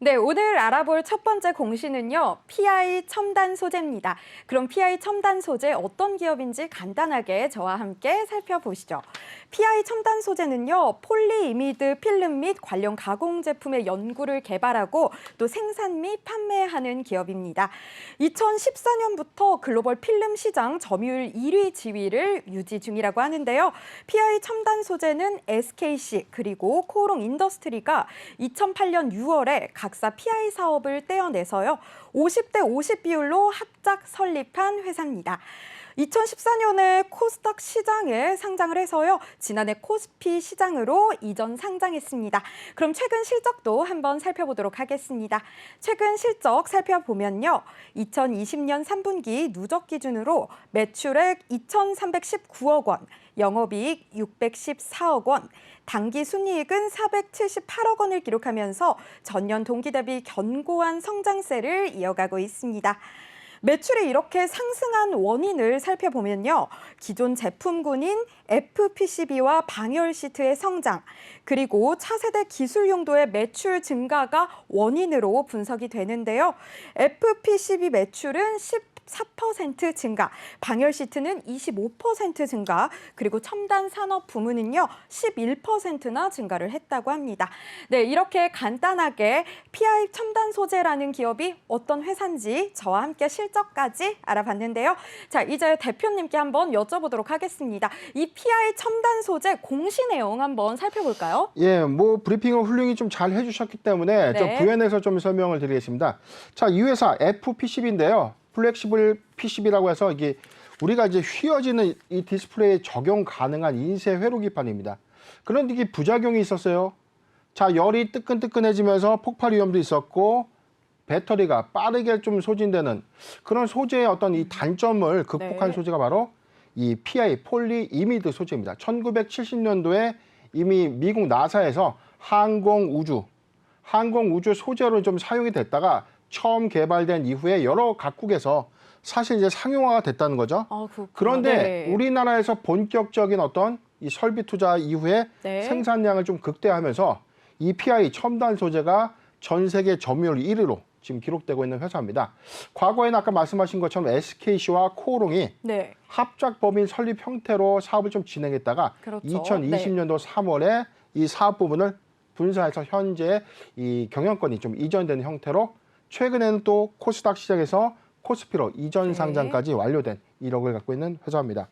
네, 오늘 알아볼 첫 번째 공시는요, PI 첨단 소재입니다. 그럼 PI 첨단 소재 어떤 기업인지 간단하게 저와 함께 살펴보시죠. PI 첨단 소재는요, 폴리이미드 필름 및 관련 가공 제품의 연구를 개발하고 또 생산 및 판매하는 기업입니다. 2014년부터 글로벌 필름 시장 점유율 1위 지위를 유지 중이라고 하는데요. PI 첨단 소재는 SKC 그리고 코오롱 인더스트리가 2008년 6월에 각사 PI 사업을 떼어내서요. 50대 50 비율로 합작 설립한 회사입니다. 2014년에 코스닥 시장에 상장을 해서요. 지난해 코스피 시장으로 이전 상장했습니다. 그럼 최근 실적도 한번 살펴보도록 하겠습니다. 최근 실적 살펴보면요. 2020년 3분기 누적 기준으로 매출액 2,319억 원, 영업이익 614억 원, 당기 순이익은 478억 원을 기록하면서 전년 동기 대비 견고한 성장세를 이어가고 있습니다. 매출이 이렇게 상승한 원인을 살펴보면요. 기존 제품군인 FPCB와 방열 시트의 성장, 그리고 차세대 기술 용도의 매출 증가가 원인으로 분석이 되는데요. FPCB 매출은 14% 증가, 방열 시트는 25% 증가, 그리고 첨단 산업 부문은요 11%나 증가를 했다고 합니다. 네, 이렇게 간단하게 PI 첨단 소재라는 기업이 어떤 회사인지 저와 함께 실적까지 알아봤는데요. 자, 이제 대표님께 한번 여쭤보도록 하겠습니다. 이 PI 첨단 소재 공시 내용 한번 살펴볼까요? 예, 뭐 브리핑을 훌륭히 좀 잘 해주셨기 때문에 네. 좀 부연해서 좀 설명을 드리겠습니다. 자, 이 회사 FPCB인데요. 플렉시블 PCB라고 해서 이게 우리가 이제 휘어지는 이 디스플레이에 적용 가능한 인쇄 회로기판입니다. 그런데 이게 부작용이 있었어요. 자, 열이 뜨끈뜨끈해지면서 폭발 위험도 있었고 배터리가 빠르게 좀 소진되는 그런 소재의 어떤 이 단점을 극복한 네. 소재가 바로 이 PI 폴리이미드 소재입니다. 1970년도에 이미 미국 나사에서 항공우주 소재로 좀 사용이 됐다가 처음 개발된 이후에 여러 각국에서 사실 이제 상용화가 됐다는 거죠. 그런데 네. 우리나라에서 본격적인 어떤 이 설비 투자 이후에 네. 생산량을 좀 극대화하면서 이 PI 첨단 소재가 전 세계 점유율 1위로 지금 기록되고 있는 회사입니다. 과거에는 아까 말씀하신 것처럼 SKC와 코오롱이 네. 합작 법인 설립 형태로 사업을 좀 진행했다가 그렇죠. 2020년도 3월에 이 사업 부분을 분사해서 현재 이 경영권이 좀 이전되는 형태로 최근에는 또 코스닥 시장에서 코스피로 이전 상장까지 완료된 이력을 갖고 있는 회사입니다.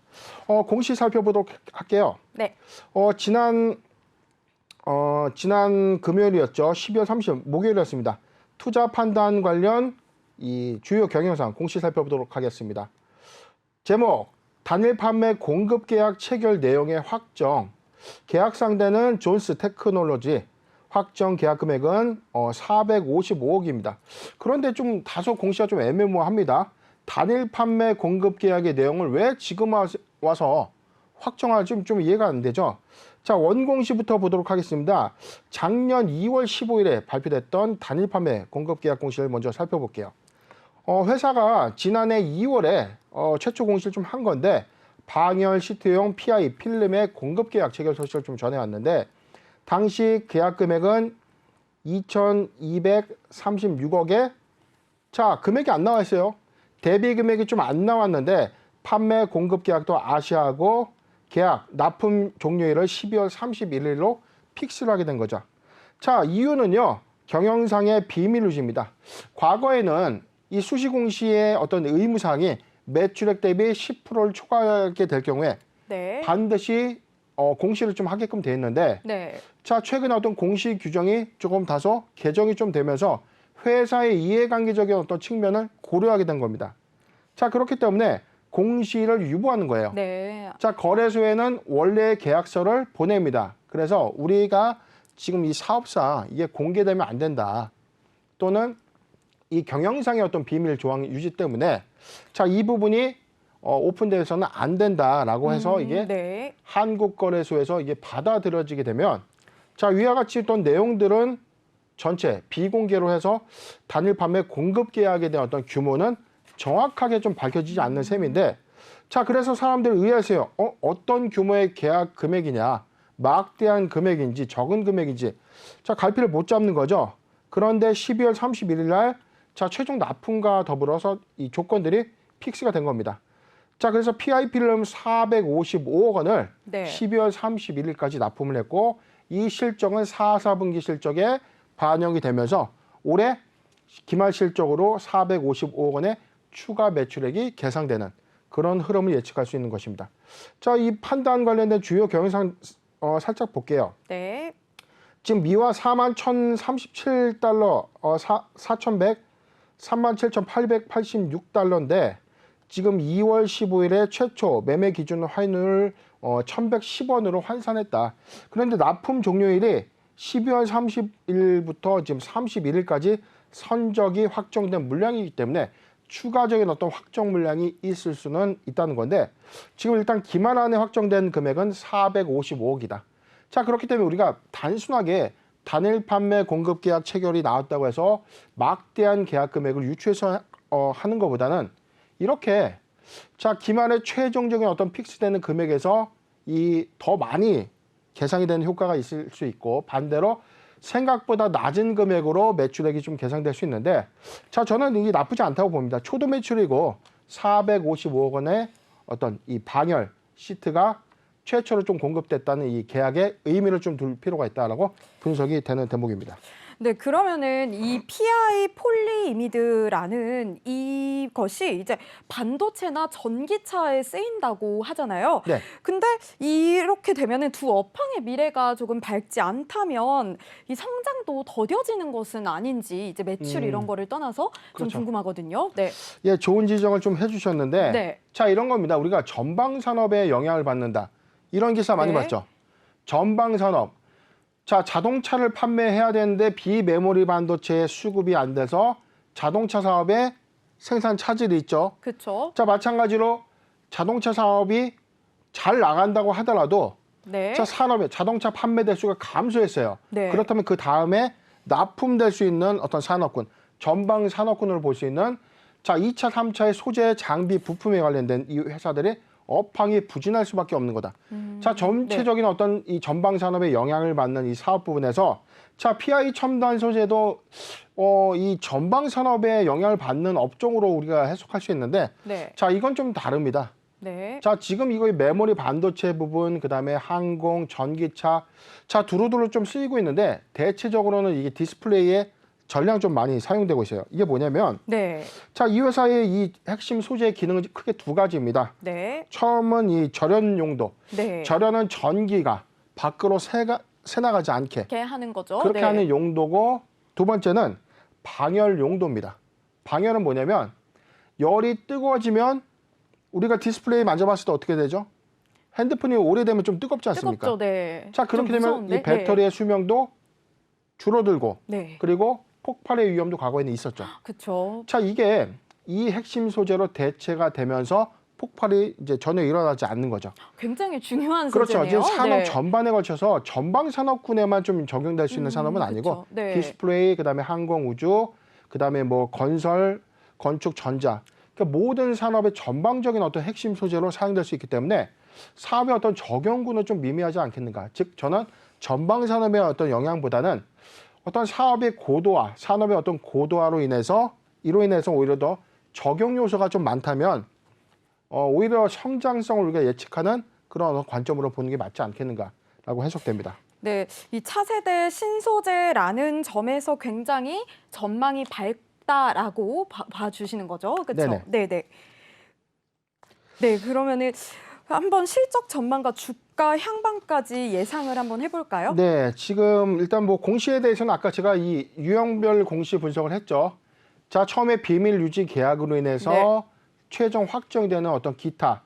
공시 살펴보도록 할게요. 네. 지난 금요일이었죠. 12월 30일 목요일이었습니다. 투자 판단 관련 이 주요 경영상 공시 살펴보도록 하겠습니다. 제목, 단일 판매 공급 계약 체결 내용의 확정. 계약 상대는 존스 테크놀로지. 확정 계약 금액은 455억입니다. 그런데 좀 다소 공시가 좀 애매모호합니다. 단일 판매 공급 계약의 내용을 왜 지금 와서 확정할지 좀 이해가 안 되죠. 자, 원공시부터 보도록 하겠습니다. 작년 2월 15일에 발표됐던 단일 판매 공급 계약 공시를 먼저 살펴볼게요. 회사가 지난해 2월에 최초 공시를 좀 한 건데 방열 시트용 PI 필름의 공급 계약 체결 소식을 좀 전해왔는데 당시 계약 금액은 2,236억에 자, 금액이 안 나와 있어요. 대비 금액이 좀 안 나왔는데 판매 공급 계약도 아시아하고 계약 납품 종료일을 12월 31일로 픽스를 하게 된 거죠. 자, 이유는요. 경영상의 비밀 유지입니다. 과거에는 이 수시 공시의 어떤 의무사항이 매출액 대비 10%를 초과하게 될 경우에 네. 반드시 공시를 좀 하게끔 돼 있는데 네. 자, 최근 어떤 공시 규정이 조금 다소 개정이 좀 되면서 회사의 이해관계적인 어떤 측면을 고려하게 된 겁니다. 자, 그렇기 때문에 공시를 유보하는 거예요. 네. 자, 거래소에는 원래 계약서를 보냅니다. 그래서 우리가 지금 이 사업사 이게 공개되면 안 된다. 또는 이 경영상의 어떤 비밀 조항 유지 때문에 자, 이 부분이 오픈돼서는 안 된다라고 해서 이게 네. 한국거래소에서 이게 받아들여지게 되면 자, 위와 같이 어떤 내용들은 전체 비공개로 해서 단일 판매 공급 계약에 대한 어떤 규모는 정확하게 좀 밝혀지지 않는 셈인데 자, 그래서 사람들 의아해서요. 어떤 규모의 계약 금액이냐, 막대한 금액인지 적은 금액인지 자, 갈피를 못 잡는 거죠. 그런데 12월 31일 날 자, 최종 납품과 더불어서 이 조건들이 픽스가 된 겁니다. 자, 그래서 PI 필름 455억 원을 네. 12월 31일까지 납품을 했고 이 실적은 4분기 실적에 반영이 되면서 올해 기말 실적으로 455억 원의 추가 매출액이 계상되는 그런 흐름을 예측할 수 있는 것입니다. 자, 이 판단 관련된 주요 경영상 살짝 볼게요. 네. 지금 미화 41,037달러, 37,886달러인데 지금 2월 15일에 최초 매매 기준 환율 1,110원으로 환산했다. 그런데 납품 종료일이 12월 30일부터 지금 31일까지 선적이 확정된 물량이기 때문에 추가적인 어떤 확정 물량이 있을 수는 있다는 건데 지금 일단 기말 안에 확정된 금액은 455억이다. 자, 그렇기 때문에 우리가 단순하게 단일 판매 공급 계약 체결이 나왔다고 해서 막대한 계약 금액을 유추해서 하는 것보다는 이렇게 자, 기말의 최종적인 어떤 픽스되는 금액에서 이 더 많이 계상이 되는 효과가 있을 수 있고 반대로 생각보다 낮은 금액으로 매출액이 좀 계상될 수 있는데 자, 저는 이게 나쁘지 않다고 봅니다. 초도 매출이고 455억 원의 어떤 이 방열 시트가 최초로 좀 공급됐다는 이 계약의 의미를 좀 둘 필요가 있다라고 분석이 되는 대목입니다. 네, 그러면은 이 PI 폴리이미드라는 이것이 이제 반도체나 전기차에 쓰인다고 하잖아요. 네. 근데 이렇게 되면은 두 업황의 미래가 조금 밝지 않다면 이 성장도 더뎌지는 것은 아닌지 이제 매출 이런 거를 떠나서 좀 그렇죠. 궁금하거든요. 네. 예, 좋은 지적을 좀 해주셨는데 네. 자, 이런 겁니다. 우리가 전방 산업에 영향을 받는다. 이런 기사 많이 네. 봤죠. 전방 산업. 자, 자동차를 판매해야 되는데 비메모리 반도체의 수급이 안 돼서 자동차 사업에 생산 차질이 있죠. 그렇죠. 자, 마찬가지로 자동차 사업이 잘 나간다고 하더라도 네. 자, 산업의 자동차 판매 대수가 감소했어요. 네. 그렇다면 그 다음에 납품될 수 있는 어떤 산업군, 전방 산업군을 볼 수 있는 자, 2차, 3차의 소재, 장비, 부품에 관련된 이 회사들이 업황이 부진할 수밖에 없는 거다. 자, 전체적인 어떤 이 전방 산업에 영향을 받는 이 사업 부분에서 자, PI 첨단 소재도 이 전방 산업에 영향을 받는 업종으로 우리가 해석할 수 있는데 네. 자, 이건 좀 다릅니다. 네. 자, 지금 이거 메모리 반도체 부분, 그다음에 항공, 전기차, 자, 두루두루 좀 쓰이고 있는데 대체적으로는 이게 디스플레이에 전량 좀 많이 사용되고 있어요. 이게 뭐냐면 네. 자, 이 회사의 이 핵심 소재 기능은 크게 두 가지입니다. 네. 처음은 이 절연 용도. 네. 절연은 전기가 밖으로 새나가지 않게 이렇게 하는 거죠. 그렇게 네. 하는 용도고 두 번째는 방열 용도입니다. 방열은 뭐냐면 열이 뜨거워지면 우리가 디스플레이 만져봤을 때 어떻게 되죠? 핸드폰이 오래되면 좀 뜨겁지 않습니까? 뜨겁죠. 네. 자, 그렇게 좀 되면 무서운데? 이 배터리의 수명도 줄어들고 네. 그리고 폭발의 위험도 과거에는 있었죠. 그렇죠. 자, 이게 이 핵심 소재로 대체가 되면서 폭발이 이제 전혀 일어나지 않는 거죠. 굉장히 중요한 그렇죠. 소재네요. 지금 산업 네. 전반에 걸쳐서 전방 산업군에만 좀 적용될 수 있는 산업은 아니고 그쵸. 네. 디스플레이, 그다음에 항공 우주, 그다음에 뭐 건설, 건축, 전자. 그러니까 모든 산업의 전방적인 어떤 핵심 소재로 사용될 수 있기 때문에 사업의 어떤 적용군은 좀 미미하지 않겠는가. 즉 저는 전방 산업의 어떤 영향보다는 어떤 사업의 고도화, 산업의 어떤 고도화로 인해서 오히려 더 적용 요소가 좀 많다면 오히려 성장성을 우리가 예측하는 그런 관점으로 보는 게 맞지 않겠는가라고 해석됩니다. 네, 이 차세대 신소재라는 점에서 굉장히 전망이 밝다라고 봐주시는 거죠, 그렇죠? 네네. 네네. 네, 그러면은 한번 실적 전망과 주가 향방까지 예상을 한번 해볼까요? 네, 지금 일단 뭐 공시에 대해서는 아까 제가 이 유형별 공시 분석을 했죠. 자, 처음에 비밀 유지 계약으로 인해서 네. 최종 확정이 되는 어떤 기타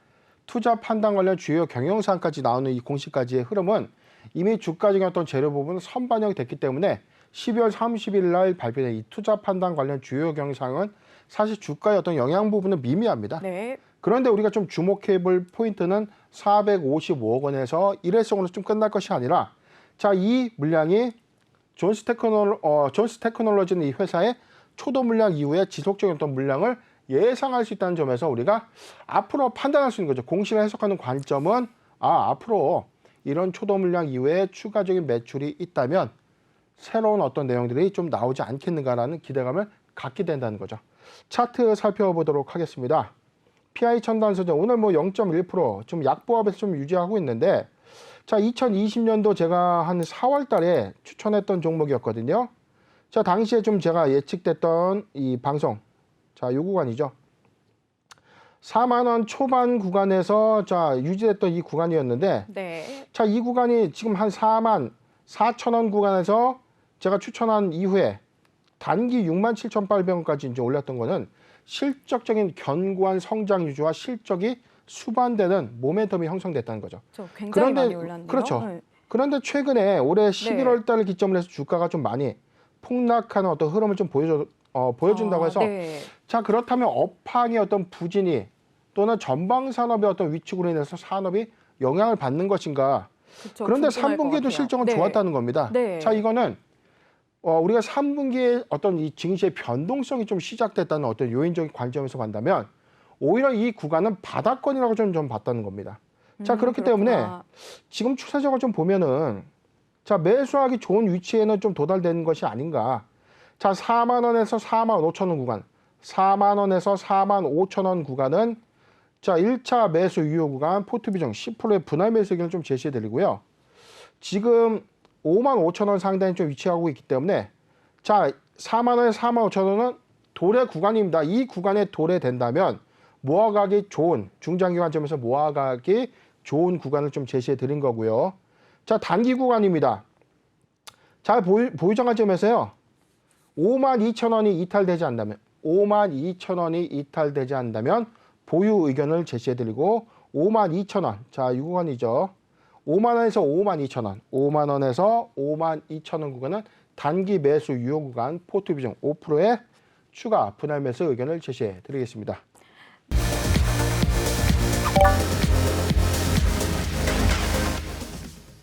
투자 판단 관련 주요 경영사항까지 나오는 이 공시까지의 흐름은 이미 주가적인 어떤 재료 부분은 선반영이 됐기 때문에 12월 30일 날 발표된 이 투자 판단 관련 주요 경영사항은 사실 주가의 어떤 영향 부분은 미미합니다. 네. 그런데 우리가 좀 주목해 볼 포인트는 455억 원에서 일회성으로 좀 끝날 것이 아니라 자, 이 물량이 존스 테크놀로지는 이 회사의 초도 물량 이후에 지속적인 어떤 물량을 예상할 수 있다는 점에서 우리가 앞으로 판단할 수 있는 거죠. 공시를 해석하는 관점은 앞으로 이런 초도 물량 이후에 추가적인 매출이 있다면 새로운 어떤 내용들이 좀 나오지 않겠는가라는 기대감을 갖게 된다는 거죠. 차트 살펴보도록 하겠습니다. PI 첨단 소재 오늘 뭐 0.1%좀 약보합에서 좀 유지하고 있는데, 자 2020년도 제가 한 4월 달에 추천했던 종목이었거든요. 자 당시에 좀 제가 예측됐던 이 방송, 자 요 구간이죠. 4만 원 초반 구간에서 자 유지됐던 이 구간이었는데, 네. 자 이 구간이 지금 한 4만 4천 원 구간에서 제가 추천한 이후에 단기 67,800원까지 이제 올랐던 거는 실적적인 견고한 성장 유지와 실적이 수반되는 모멘텀이 형성됐다는 거죠. 굉장히 많이 올랐네요. 그렇죠. 네. 그런데 최근에 올해 11월 달을 기점으로 해서 주가가 좀 많이 폭락하는 어떤 흐름을 좀 보여준다고 해서 네. 자 그렇다면 업황의 어떤 부진이 또는 전방 산업의 어떤 위축으로 인해서 산업이 영향을 받는 것인가? 그쵸, 그런데 궁금할 것 3분기에도 같아요. 실적은 네. 좋았다는 겁니다. 네. 자 이거는 우리가 3분기에 어떤 이 증시의 변동성이 좀 시작됐다는 어떤 요인적인 관점에서 간다면 오히려 이 구간은 바닥권이라고 좀 봤다는 겁니다. 자 그렇기 때문에 그렇구나. 지금 추세적으로 좀 보면은 자 매수하기 좋은 위치에는 좀 도달되는 것이 아닌가. 자 4만 원에서 4만 5천 원 구간, 4만 원에서 4만 5천 원 구간은 자 1차 매수 유효 구간 포트 비중 10%의 분할 매수 의견을 좀 제시해 드리고요. 지금 5만 5천 원 상단에 좀 위치하고 있기 때문에 자 4만 원에서 4만 5천 원은 도래 구간입니다. 이 구간에 도래된다면 모아가기 좋은 중장기 관점에서 모아가기 좋은 구간을 좀 제시해 드린 거고요. 자 단기 구간입니다. 자 보유정 관점에서요. 5만 2천 원이 이탈되지 않는다면 5만 2천 원이 이탈되지 않는다면 보유 의견을 제시해 드리고 5만 2천 원. 자 이 구간이죠. 5만 원에서 5만 2천 원, 5만 원에서 5만 2천 원 구간은 단기 매수 유효 구간 포트 비중 5%의 추가 분할 매수 의견을 제시해 드리겠습니다.